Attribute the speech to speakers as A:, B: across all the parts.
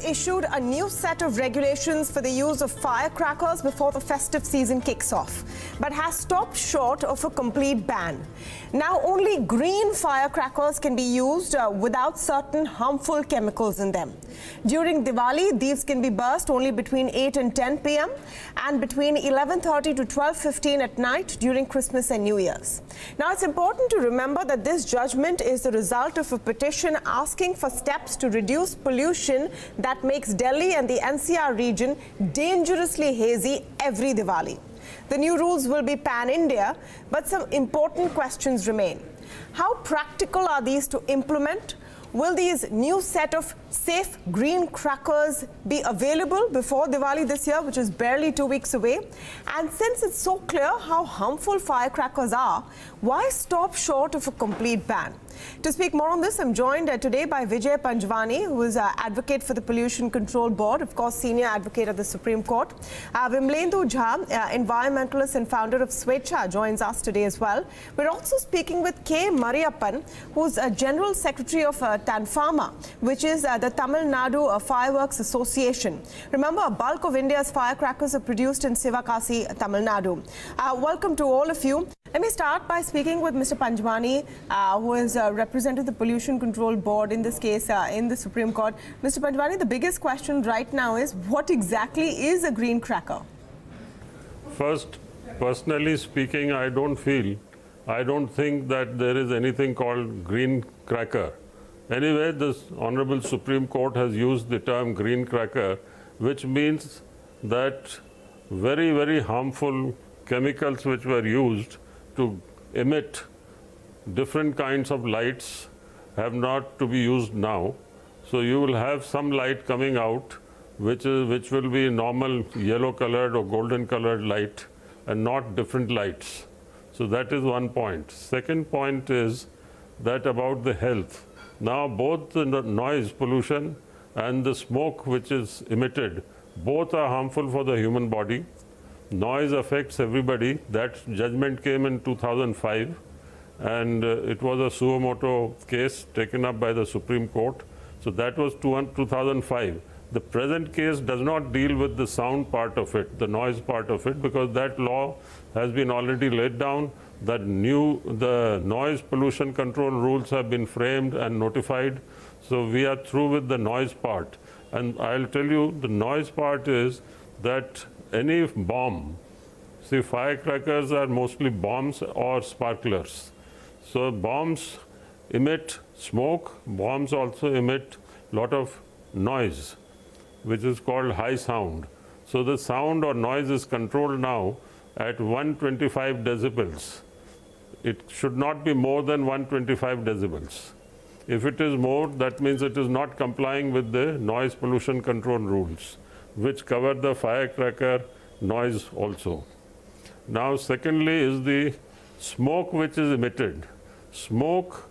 A: issued a new set of regulations for the use of firecrackers before the festive season kicks off, but has stopped short of a complete ban. Now, only green firecrackers can be used without certain harmful chemicals in them. During Diwali, these can be burst only between 8 and 10 p.m. and between 11:30 to 12:15 at night during Christmas and New Year's. Now, it's important to remember that this judgment is the result of a petition asking for steps to reduce pollution that makes Delhi and the NCR region dangerously hazy every Diwali. The new rules will be pan-India, but some important questions remain. How practical are these to implement? Will these new set of safe green crackers be available before Diwali this year, which is barely 2 weeks away? And since it's so clear how harmful firecrackers are, why stop short of a complete ban? To speak more on this, I'm joined today by Vijay, who is an advocate for the Pollution Control Board, of course, senior advocate at the Supreme Court. Vimlendu Jha, environmentalist and founder of Swechha, joins us today as well. We're also speaking with Mariappan, who's a general secretary of TANFAMA, which is the Tamil Nadu Fireworks Association. Remember, a bulk of India's firecrackers are produced in Sivakasi, Tamil Nadu. Welcome to all of you. Let me start by speaking with Mr. Panjwani, who has represented the Pollution Control Board in this case in the Supreme Court. Mr. Panjwani, the biggest question right now is what exactly is a green cracker?
B: First, personally speaking, I don't think that there is anything called green cracker. Anyway, this Honorable Supreme Court has used the term green cracker, which means that very, very harmful chemicals which were used to emit different kinds of lights have not to be used now. So you will have some light coming out which will be normal yellow colored or golden colored light and not different lights. So that is one point. Second point is that about the health. Now both the noise pollution and the smoke which is emitted, both are harmful for the human body. Noise affects everybody. That judgment came in 2005 and it was a suo motu case taken up by the Supreme Court. So that was 2005. The present case does not deal with the sound part of it, the noise part of it, because that law has been already laid down. The noise pollution control rules have been framed and notified. So we are through with the noise part. And I'll tell you, the noise part is that any bomb, see, firecrackers are mostly bombs or sparklers. So bombs emit smoke, bombs also emit a lot of noise, which is called high sound. So the sound or noise is controlled now at 125 decibels. It should not be more than 125 decibels. If it is more, that means it is not complying with the noise pollution control rules, which cover the firecracker noise also. Now, secondly is the smoke which is emitted. Smoke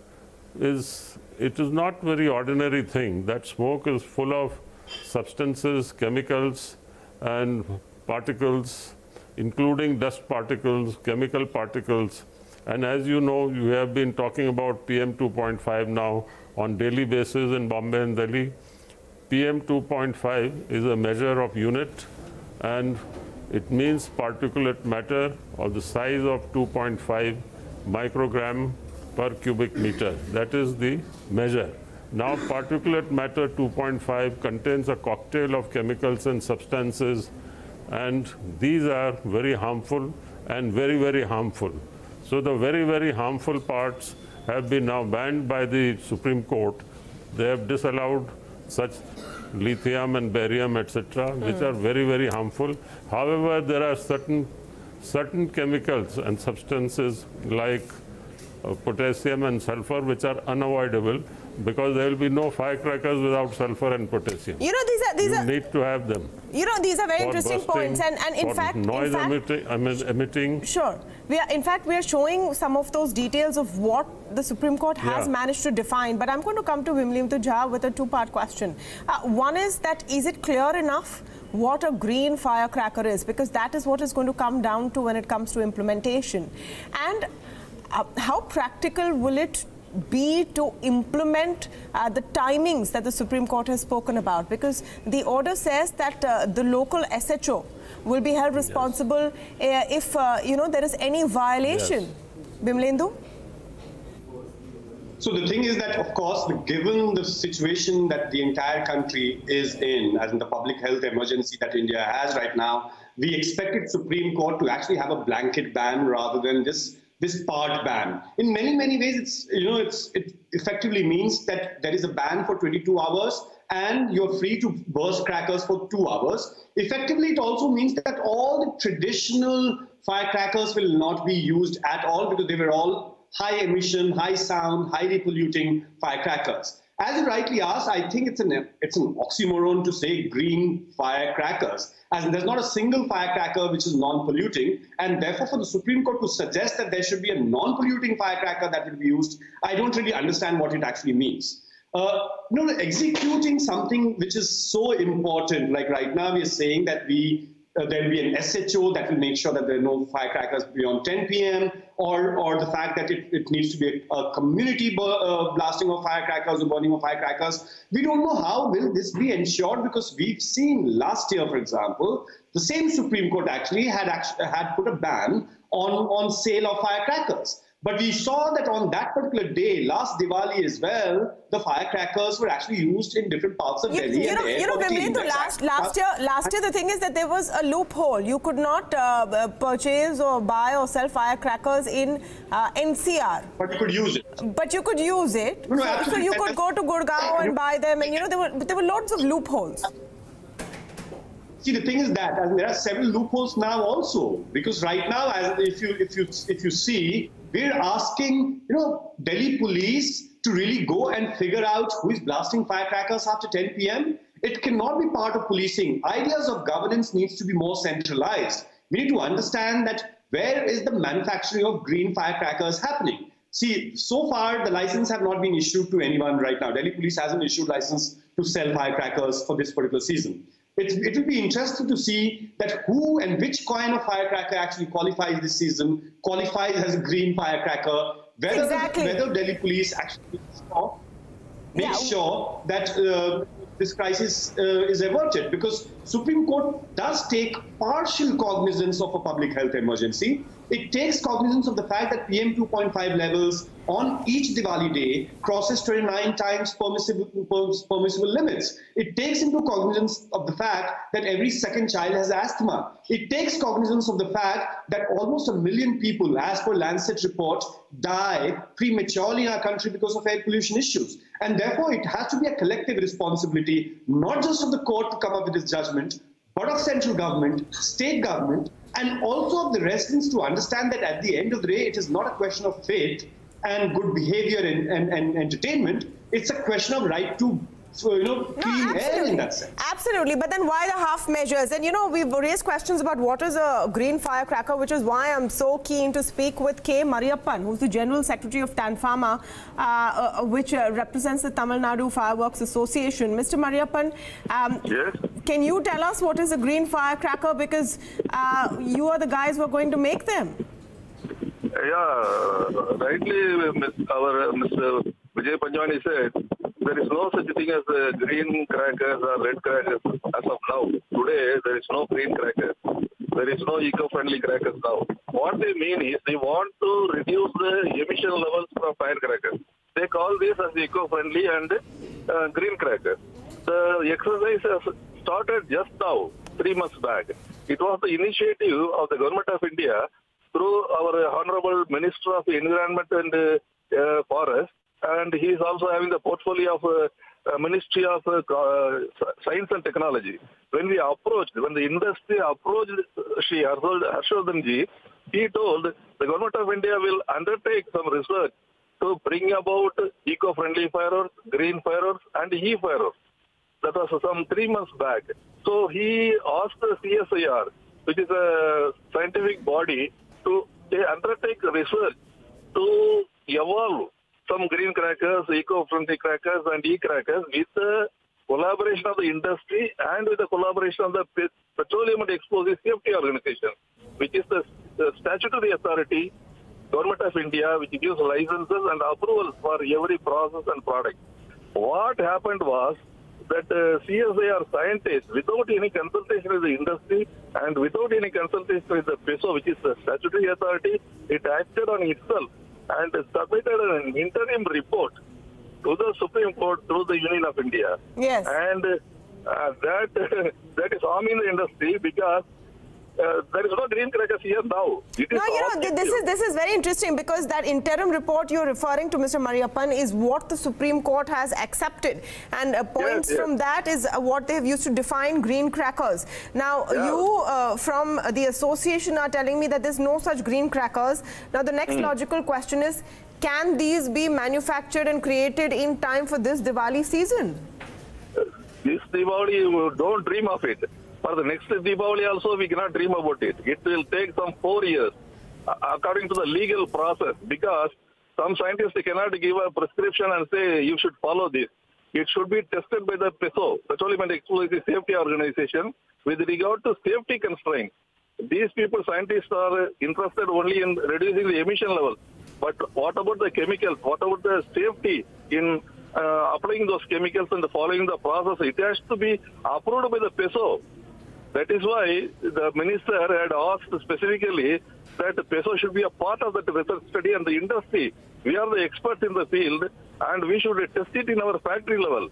B: is not very ordinary thing. That smoke is full of substances, chemicals and particles, including dust particles, chemical particles. And as you know, we have been talking about PM 2.5 now on daily basis in Bombay and Delhi. PM 2.5 is a measure of unit, and it means particulate matter of the size of 2.5 microgram per cubic meter. That is the measure. Now, particulate matter 2.5 contains a cocktail of chemicals and substances, and these are very harmful and very, very harmful. So the very, very harmful parts have been now banned by the Supreme Court. They have disallowed such lithium and barium, etc., which are very, very harmful. However, there are certain chemicals and substances like potassium and sulfur which are unavoidable, because there will be no firecrackers without sulfur and potassium.
A: You know, these are
B: need to have them.
A: You know, these are very interesting points, and in fact,
B: noise emitting.
A: Sure, we are showing some of those details of what the Supreme Court has managed to define. But I'm going to come to Vimlendu Jha with a two-part question. One is that is it clear enough what a green firecracker is, because that is what is going to come down to when it comes to implementation, and how practical will it be to implement the timings that the Supreme Court has spoken about? Because the order says that the local SHO will be held responsible if there is any violation. Vimlendu?
C: So the thing is that, of course, given the situation that the entire country is in, as in the public health emergency that India has right now, we expected Supreme Court to actually have a blanket ban rather than this part ban. In many ways, it effectively means that there is a ban for 22 hours and you're free to burst crackers for 2 hours. Effectively, it also means that all the traditional firecrackers will not be used at all because they were all high emission, high sound, highly polluting firecrackers. As you rightly asked, I think it's an oxymoron to say green firecrackers, as in there's not a single firecracker which is non-polluting, and therefore for the Supreme Court to suggest that there should be a non-polluting firecracker that will be used, I don't really understand what it actually means. Executing something which is so important, like right now we are saying that there will be an SHO that will make sure that there are no firecrackers beyond 10 p.m. or the fact that it needs to be a community blasting of firecrackers or burning of firecrackers. We don't know how will this be ensured because we've seen last year, for example, the same Supreme Court actually had put a ban on sale of firecrackers. But we saw that on that particular day, last Diwali as well, the firecrackers were actually used in different parts of Delhi.
A: Last year the thing is that there was a loophole. You could not purchase or buy or sell firecrackers in NCR.
C: But you could use it.
A: But you could use it. So you could go to Gurgaon and buy them, and there were lots of loopholes.
C: See, the thing is that there are several loopholes now also, because right now, if you see, we're asking Delhi police to really go and figure out who is blasting firecrackers after 10 p.m. It cannot be part of policing. Ideas of governance needs to be more centralized. We need to understand that where is the manufacturing of green firecrackers happening? See, so far the license have not been issued to anyone right now. Delhi police hasn't issued license to sell firecrackers for this particular season. It will be interesting to see that who and which kind of firecracker actually qualifies this season, qualifies as a green firecracker, whether Delhi police actually make sure that this crisis is averted, because Supreme Court does take partial cognizance of a public health emergency. It takes cognizance of the fact that PM 2.5 levels on each Diwali day crosses 29 times permissible limits. It takes into cognizance of the fact that every second child has asthma. It takes cognizance of the fact that almost 1 million people, as per Lancet report, die prematurely in our country because of air pollution issues. And therefore, it has to be a collective responsibility, not just of the court to come up with this judgment, but of central government, state government, and also of the residents to understand that at the end of the day, it is not a question of faith and good behavior and entertainment. It's a question of right to clean air in that sense.
A: Absolutely, but then why the half measures? And we've raised questions about what is a green firecracker, which is why I'm so keen to speak with K. Mariappan, who's the General Secretary of TANFAMA, which represents the Tamil Nadu Fireworks Association. Mr. Mariappan,
D: yes?
A: Can you tell us what is a green firecracker? Because you are the guys who are going to make them.
D: Yeah, rightly, Mr. Vijay Panjwani said, there is no such thing as green crackers or red crackers as of now. Today, there is no green crackers. There is no eco-friendly crackers now. What they mean is they want to reduce the emission levels from firecrackers. They call this as eco-friendly and green crackers. The exercise has started just now, 3 months back. It was the initiative of the Government of India through our Honorable Minister of Environment and Forest, and he is also having the portfolio of Ministry of Science and Technology. When the industry approached Shri Harshvardhanji, he told the Government of India will undertake some research to bring about eco-friendly fireworks, green fireworks, and e-fireworks. That was some 3 months back. So he asked the CSIR, which is a scientific body, to undertake research to evolve some green crackers, eco-friendly crackers, and e-crackers with the collaboration of the industry and with the collaboration of the Petroleum and Explosives Safety Organization, which is the statutory authority Government of India, which gives licenses and approvals for every process and product. What happened was that CSIR scientists, without any consultation with the industry and without any consultation with the PESO, which is the statutory authority, it acted on itself and submitted an interim report to the Supreme Court through the Union of India.
A: Yes.
D: And that is harming the industry because there is no green crackers here now.
A: This is very interesting because that interim report you're referring to, Mr. Mariappan, is what the Supreme Court has accepted, and points from that is what they have used to define green crackers. Now, you from the association are telling me that there's no such green crackers. Now, the next logical question is, can these be manufactured and created in time for this Diwali season?
D: This Diwali, don't dream of it. For the next Diwali also, we cannot dream about it. It will take some 4 years, according to the legal process, because some scientists cannot give a prescription and say you should follow this. It should be tested by the PESO, Petroleum and Explosives Safety Organization, with regard to safety constraints. These people, scientists, are interested only in reducing the emission level. But what about the chemicals? What about the safety in applying those chemicals and following the process? It has to be approved by the PESO. That is why the minister had asked specifically that the PESO should be a part of that research study, and the industry. We are the experts in the field and we should test it in our factory level.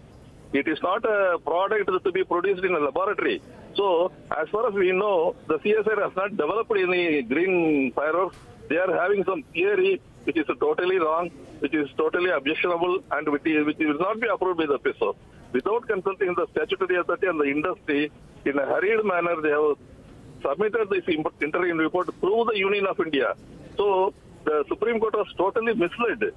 D: It is not a product to be produced in a laboratory. So, as far as we know, the CSIR has not developed any green fireworks. They are having some theory which is totally wrong, which is totally objectionable, and which will not be approved by the PESO. Without consulting the statutory authority and the industry, in a hurried manner, they have submitted this interim report through the Union of India. So, the Supreme Court was totally misled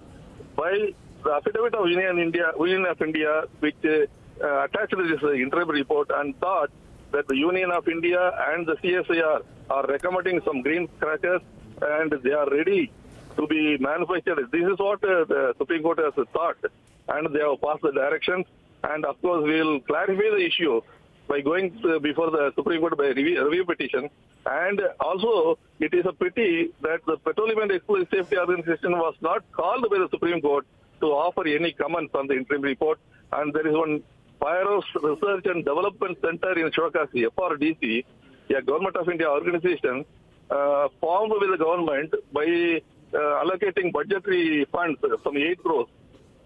D: by the affidavit of Union of India, which attached this interim report and thought that the Union of India and the CSIR are recommending some green crackers and they are ready to be manufactured. This is what the Supreme Court has thought, and they have passed the directions. And of course, we will clarify the issue by going before the Supreme Court by review petition. And also, it is a pity that the Petroleum and Explosives Safety Organization was not called by the Supreme Court to offer any comments on the interim report. And there is one Fireworks Research and Development Center in Shivakasi, FRDC, a Government of India organization formed with the government by allocating budgetary funds, some 8 crores.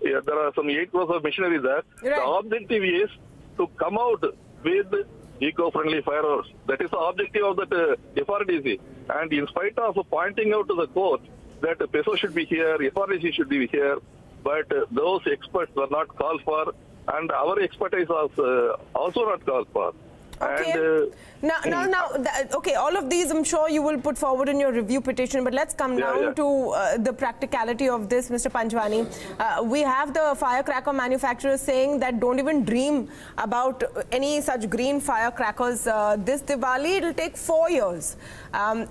D: There are some 8 crores of machinery there. Right. The objective is to come out with eco-friendly fireworks. That is the objective of that FRDC. And in spite of pointing out to the court that PESO should be here, FRDC should be here, but those experts were not called for, and our expertise was also not called for.
A: Okay. And, okay, all of these I'm sure you will put forward in your review petition, but let's come down to the practicality of this, Mr. Panjwani. We have the firecracker manufacturers saying that don't even dream about any such green firecrackers this Diwali. It will take 4 years.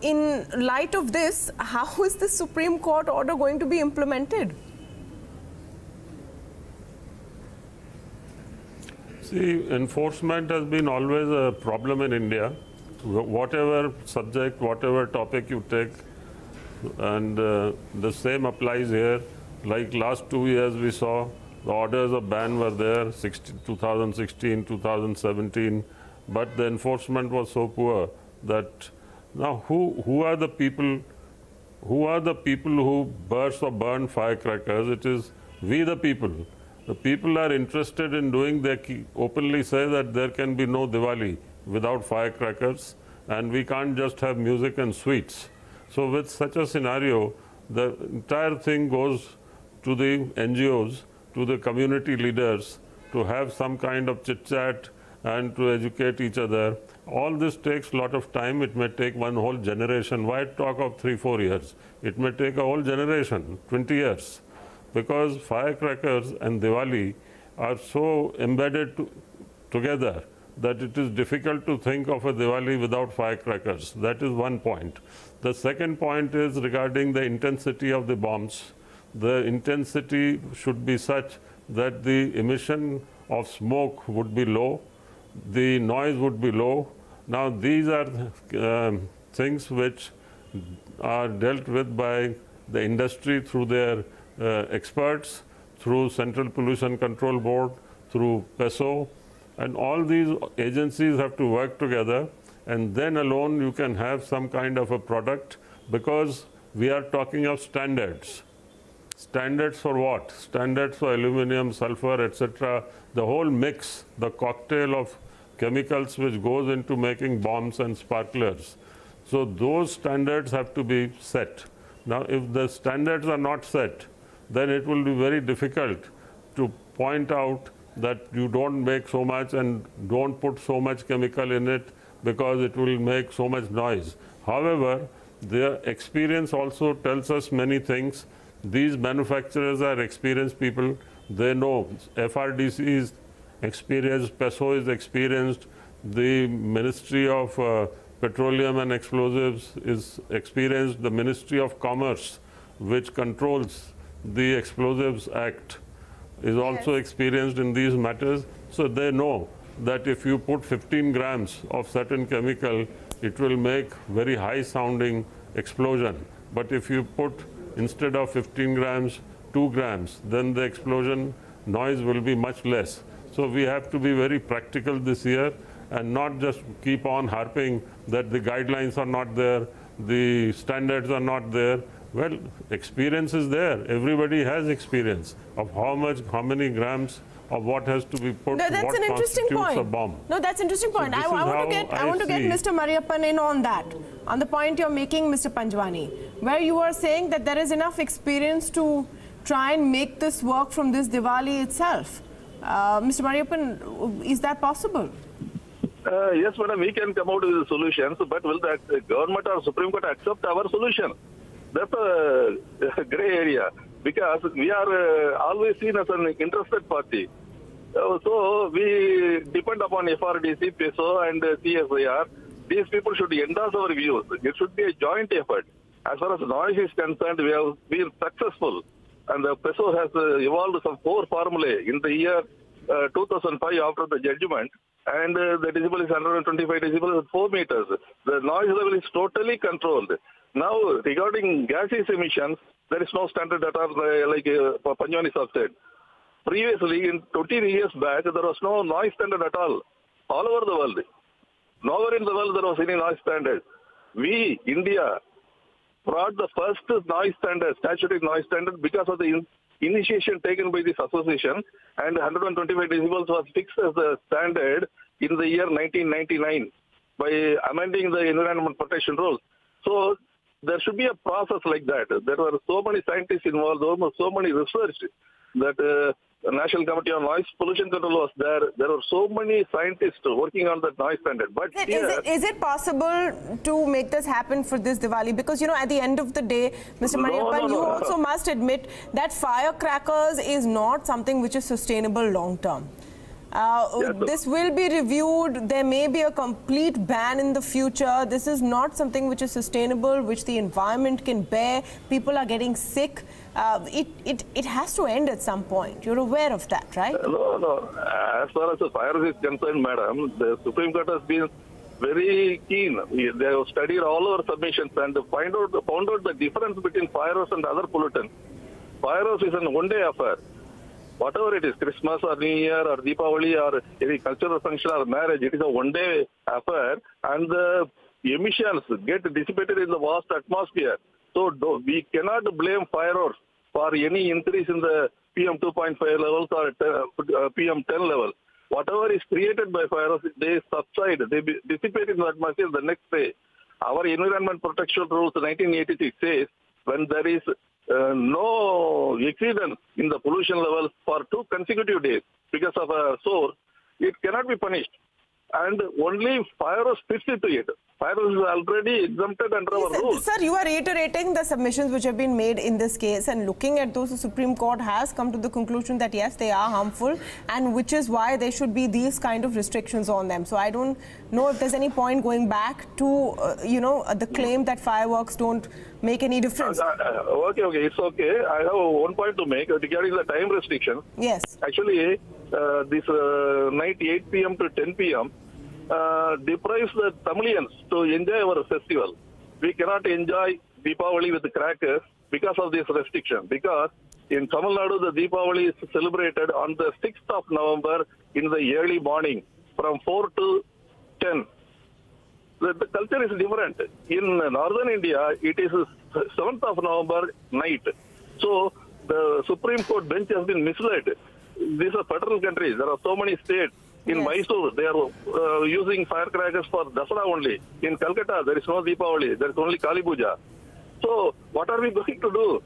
A: In light of this, how is the Supreme Court order going to be implemented?
B: See, enforcement has been always a problem in India. Whatever subject, whatever topic you take, and the same applies here. Like last 2 years we saw the orders of ban were there, 2016, 2017, but the enforcement was so poor that now who are the people who burst or burn firecrackers? It is we the people. The people are interested in doing, they openly say that there can be no Diwali without firecrackers, and we can't just have music and sweets. So with such a scenario, the entire thing goes to the NGOs, to the community leaders, to have some kind of chit-chat and to educate each other. All this takes a lot of time. It may take one whole generation. Why talk of 3-4 years? It may take a whole generation, 20 years. Because firecrackers and Diwali are so embedded together that it is difficult to think of a Diwali without firecrackers. That is one point. The second point is regarding the intensity of the bombs. The intensity should be such that the emission of smoke would be low, the noise would be low. Now these are things which are dealt with by the industry through their experts, through Central Pollution Control Board, through PESO, and all these agencies have to work together, and then alone you can have some kind of a product, because we are talking of standards. Standards for what? Standards for aluminum, sulfur, etc. The whole mix, the cocktail of chemicals which goes into making bombs and sparklers. So those standards have to be set. Now, if the standards are not set, then it will be very difficult to point out that you don't make so much and don't put so much chemical in it because it will make so much noise. However, their experience also tells us many things. These manufacturers are experienced people. They know. FRDC is experienced, PESO is experienced, the Ministry of Petroleum and Explosives is experienced, the Ministry of Commerce, which controls the Explosives Act, is also experienced in these matters. So they know that if you put 15 grams of certain chemical, it will make very high sounding explosion. But if you put, instead of 15 grams, 2 grams, then the explosion noise will be much less. So we have to be very practical this year and not just keep on harping that the guidelines are not there, the standards are not there. Well, experience is there. Everybody has experience of how many grams of what has to be put,
A: no, that's
B: what
A: an interesting
B: constitutes
A: point.
B: a bomb.
A: No, that's an interesting point.
B: So
A: I want to get Mr. Mariappan in on that, on the point you're making, Mr. Panjwani, where you are saying that there is enough experience to try and make this work from this Diwali itself. Mr. Mariappan, is that possible?
D: Yes, madam, we can come out with the solutions, but will the government or Supreme Court accept our solution? That's a grey area, because we are always seen as an interested party. So we depend upon FRDC, PESO and CSIR. These people should endorse our views. It should be a joint effort. As far as noise is concerned, we have been successful. And the PESO has evolved some 4 formulae in the year 2005 after the judgment. And the decibel is 125 decibels at 4 meters. The noise level is totally controlled. Now, regarding gaseous emissions, there is no standard at all, like Panjwani said. Previously, in 20 years back, there was no noise standard at all over the world. Nowhere in the world there was any noise standard. We, India, brought the first noise standard, statutory noise standard, because of the initiation taken by this association, and 125 decibels was fixed as the standard in the year 1999 by amending the Environment Protection Rules. So there should be a process like that. There were so many scientists involved, so many research that the National Committee on Noise Pollution Control was there. There were so many scientists working on that noise standard. But
A: is it possible to make this happen for this Diwali? Because, you know, at the end of the day, Mr. Mariappan, you also must admit that firecrackers is not something which is sustainable long term. This will be reviewed. There may be a complete ban in the future. This is not something which is sustainable, which the environment can bear. People are getting sick. It has to end at some point. You're aware of that, right?
D: No. As far as the fire is concerned, madam, the Supreme Court has been very keen. They have studied all our submissions and found out the difference between fires and other pollutants. Fires is an one-day affair. Whatever it is, Christmas or New Year or Deepavali or any cultural function or marriage, it is a one-day affair, and the emissions get dissipated in the vast atmosphere. So we cannot blame fireworks for any increase in the PM 2.5 levels or PM 10 level. Whatever is created by fireworks, they subside, they dissipate in the atmosphere the next day. Our Environment Protection Rules 1986 says when there is no exceedance in the pollution level for 2 consecutive days because of a source, it cannot be punished. And only fireworks fits into it. Fireworks is already exempted under our rules.
A: Sir, you are reiterating the submissions which have been made in this case, and looking at those, the Supreme Court has come to the conclusion that yes, they are harmful, and which is why there should be these kind of restrictions on them. So I don't know if there's any point going back to, the claim that fireworks don't make any difference.
D: Okay, it's okay. I have one point to make regarding the time restriction.
A: Yes.
D: Actually, this night 8 p.m. to 10 p.m. Deprives the Tamilians to enjoy our festival. We cannot enjoy Deepavali with the crackers because of this restriction. Because in Tamil Nadu, the Deepavali is celebrated on the 6th of November in the early morning from 4 to 10. The culture is different. In northern India, it is 7th of November night. So the Supreme Court bench has been misled. These are federal countries. There are so many states. In Mysore, they are using firecrackers for Dasara only. In Calcutta, there is no Deepavali. There is only Kali Puja. So what are we going to do?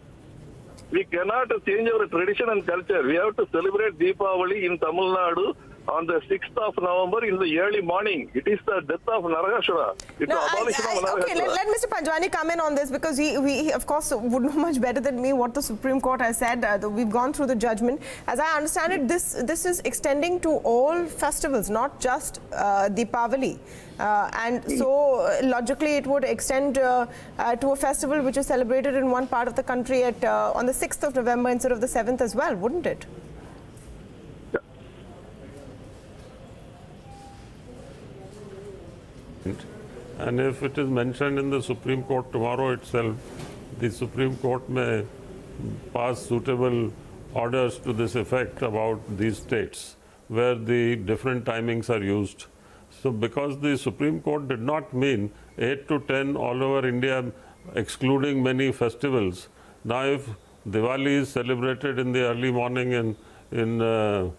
D: We cannot change our tradition and culture. We have to celebrate Deepavali in Tamil Nadu on the 6th of November in the early morning. It is the death of Narakasura. It's the abolition of Narakasura.
A: Okay, let Mr. Panjwani come in on this, because he of course, would know much better than me what the Supreme Court has said. We've gone through the judgment. As I understand it, this is extending to all festivals, not just Deepavali. And so, logically, it would extend to a festival which is celebrated in one part of the country on the 6th of November instead of the 7th as well, wouldn't it?
B: And if it is mentioned in the Supreme Court tomorrow itself, the Supreme Court may pass suitable orders to this effect about these states where the different timings are used. So because the Supreme Court did not mean 8 to 10 all over India, excluding many festivals. Now if Diwali is celebrated in the early morning in Tamil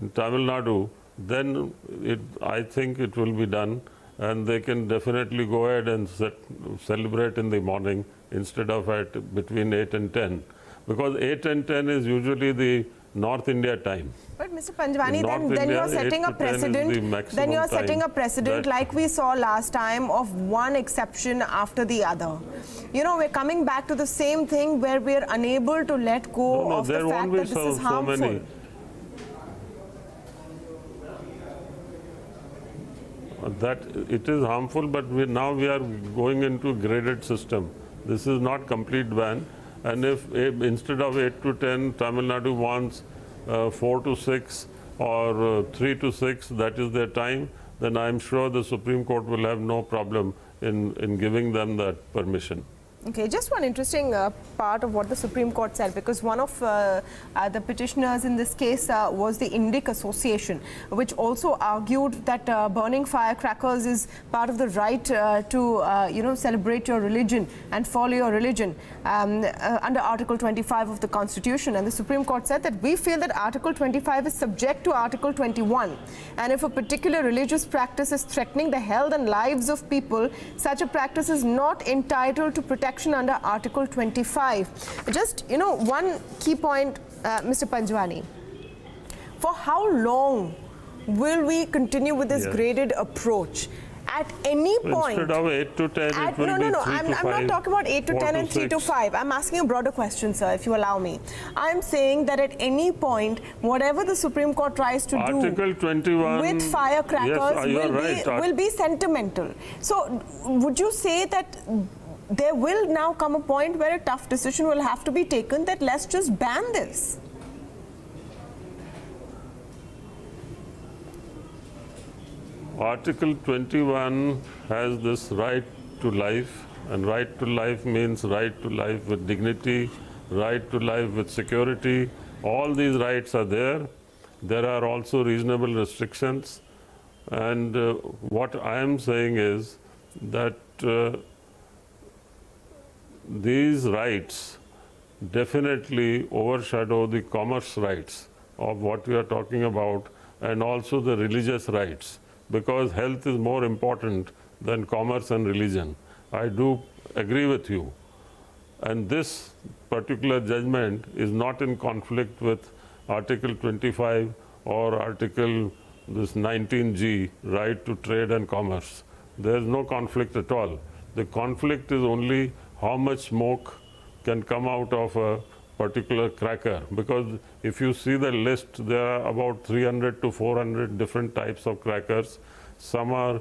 B: Nadu, then I think it will be done. And they can definitely go ahead and celebrate in the morning instead of between 8 and 10. Because 8 and 10 is usually the North India time.
A: But Mr. Panjwani, then you are setting a precedent. Then you are setting a precedent like we saw last time of one exception after the other. You know, we're coming back to the same thing where we're unable to let go of the fact that this is harmful.
B: That it is harmful, but now we are going into a graded system. This is not complete ban. And if instead of 8 to 10, Tamil Nadu wants 4 to 6 or 3 to 6, that is their time, then I'm sure the Supreme Court will have no problem in giving them that permission.
A: Okay, just one interesting part of what the Supreme Court said, because one of the petitioners in this case was the Indic Association, which also argued that burning firecrackers is part of the right to celebrate your religion and follow your religion under Article 25 of the Constitution. And the Supreme Court said that we feel that Article 25 is subject to Article 21, and if a particular religious practice is threatening the health and lives of people, such a practice is not entitled to protection under Article 25. Just, one key point, Mr. Panjwani. For how long will we continue with this graded approach? At any point...
B: Instead of 8 to 10, it will be 3 to 5.
A: I'm not talking about 8 to 10 and 3 to 5. I'm asking a broader question, sir, if you allow me. I'm saying that at any point, whatever the Supreme Court tries to
B: Article 21,
A: with firecrackers
B: yes,
A: will be sentimental. So, would you say that there will now come a point where a tough decision will have to be taken that let's just ban this?
B: Article 21 has this right to life, and right to life means right to life with dignity, right to life with security. All these rights are there. There are also reasonable restrictions. And what I am saying is that these rights definitely overshadow the commerce rights of what we are talking about, and also the religious rights, because health is more important than commerce and religion. I do agree with you. And this particular judgment is not in conflict with Article 25 or Article 19G, right to trade and commerce. There is no conflict at all. The conflict is only how much smoke can come out of a particular cracker. Because if you see the list, there are about 300 to 400 different types of crackers. Some are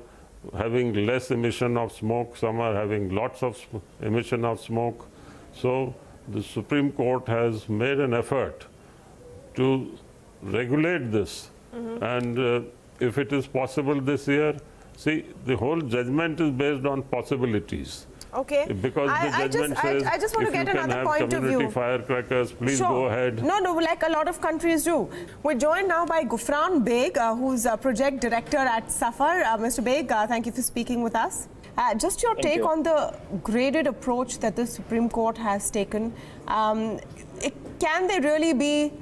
B: having less emission of smoke, some are having lots of emission of smoke. So the Supreme Court has made an effort to regulate this. And if it is possible this year, see, the whole judgment is based on possibilities.
A: Okay.
B: Because the judgment says
A: I just want to get another point of view.
B: Community firecrackers, please go ahead.
A: No, like a lot of countries do. We're joined now by Gufran Beig, who's a project director at SAFAR. Mr. Beig, thank you for speaking with us. Just your take on the graded approach that the Supreme Court has taken. Can there really be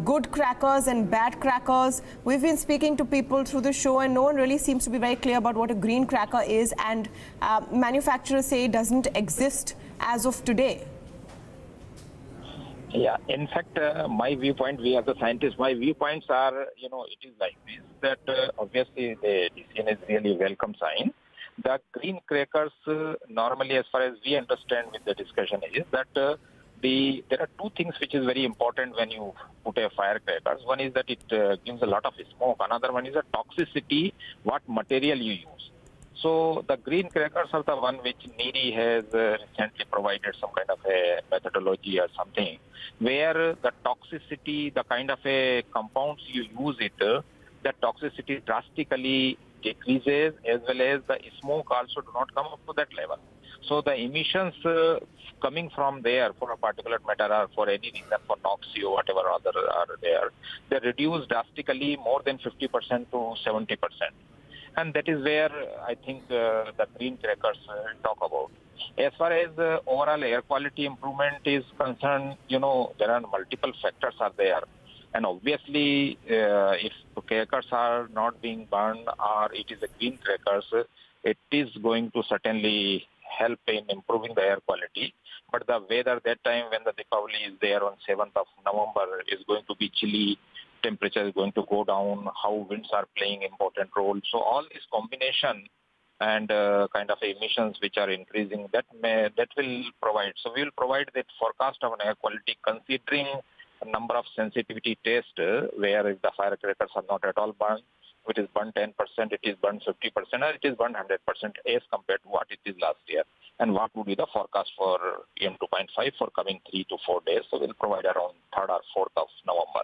A: good crackers and bad crackers? We've been speaking to people through the show and no one really seems to be very clear about what a green cracker is, and manufacturers say it doesn't exist as of today.
E: Yeah, in fact, my viewpoint, we as a scientist, my viewpoints are, it is like this, that obviously the decision is really a welcome sign. The green crackers, normally as far as we understand with the discussion is that there are two things which is very important when you put a firecrackers. One is that it gives a lot of smoke. Another one is a toxicity, what material you use. So the green crackers are the one which NERI has recently provided some kind of a methodology or something, where the toxicity, the kind of a compounds you use it, the toxicity drastically decreases, as well as the smoke also do not come up to that level. So the emissions coming from there for a particulate matter or for any reason, for NOx or whatever other are there, they reduce drastically more than 50% to 70%. And that is where I think the green crackers talk about. As far as overall air quality improvement is concerned, there are multiple factors are there. And obviously, if crackers are not being burned or it is a green crackers, it is going to certainly help in improving the air quality. But the weather that time when the Diwali is there on 7th of November is going to be chilly, temperature is going to go down, how winds are playing important role. So all this combination and kind of emissions which are increasing, that will provide. So we will provide that forecast of an air quality considering a number of sensitivity tests where if the firecrackers are not at all burned, it is burned 10%, it is burned 50%, or it is burned 100% as compared to what it is last year. And what would be the forecast for PM2.5 for coming 3 to 4 days. So we'll provide around 3rd or 4th of November.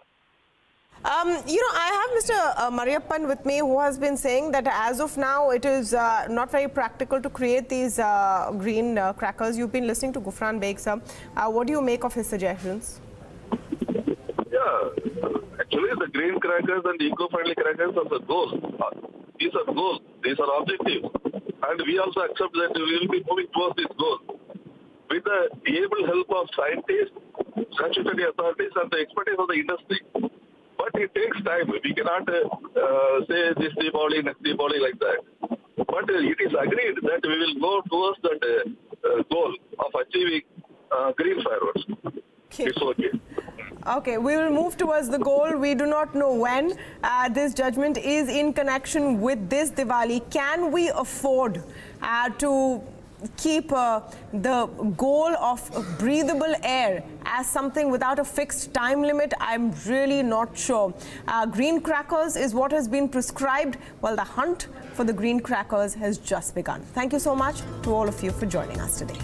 A: I have Mr. Mariappan with me, who has been saying that as of now it is not very practical to create these green crackers. You've been listening to Gufran Beig, sir. What do you make of his suggestions?
D: Yeah, actually the green crackers and eco-friendly crackers are the goal. These are goals, these are objectives. And we also accept that we will be moving towards this goal. With the able help of scientists, statutory authorities and the expertise of the industry. But it takes time. We cannot say this Diwali, next Diwali like that. But it is agreed that we will go towards that goal of achieving green fireworks.
A: Okay.
D: It's okay.
A: Okay, we will move towards the goal. We do not know when. This judgment is in connection with this Diwali. Can we afford to keep the goal of breathable air as something without a fixed time limit? I'm really not sure. Green crackers is what has been prescribed. Well, the hunt for the green crackers has just begun. Thank you so much to all of you for joining us today.